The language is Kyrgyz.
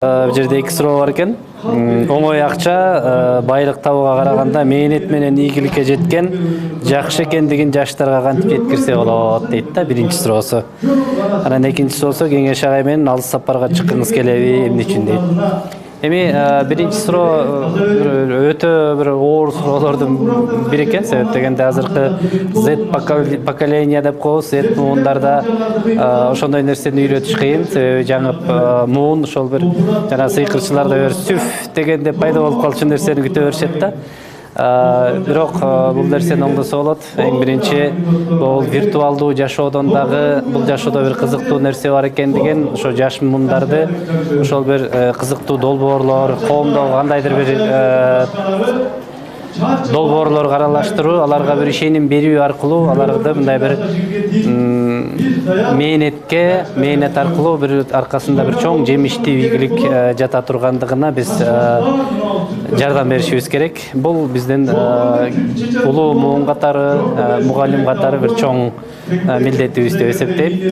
Бул жерде эки суроо бар экен. Оңой акча байлык табууга караганда мээнет менен ийгиликке жеткен жакшы экендигин жаштарга кантип жеткирсе болот дейт да биринчи суроосу. Анан экинчи суроосу кеңеш агай менен алыс сапарга чыккыңыз келеби, эмне үчүн дейт. Эми биринчи суроо өтө бир оор суроолордун бири экен. Себеп дегенде азыркы Z поколение деп коебуз. Z муундарда ошондой нерсени үйрөтүш кыйын. Себеби жаңы муун ошол бир жана сыйкырчыларда бир сүф дегенде пайда болуп калчу нерсени күтө беришет да. Бирок бул нерсени оңдосо болот. Эң биринчи бул виртуалдуу жашоодон дагы бул жашоодо бир кызыктуу нерсе бар экендигин, ошо жаш мундарды ошол бир кызыктуу долбоорлор, коомдогу кандайдыр бир долбоорлорго аралаштыруу, аларга бир ишеним берүү аркылуу аларды мындай бир мээнет аркылуу бир аркасында бир чоң жемиштүү ийгилик жата тургандыгына биз жардам беришибиз керек. Бул биздин улуу муун катары, мугалим катары бир чоң милдетибиз деп эсептейм.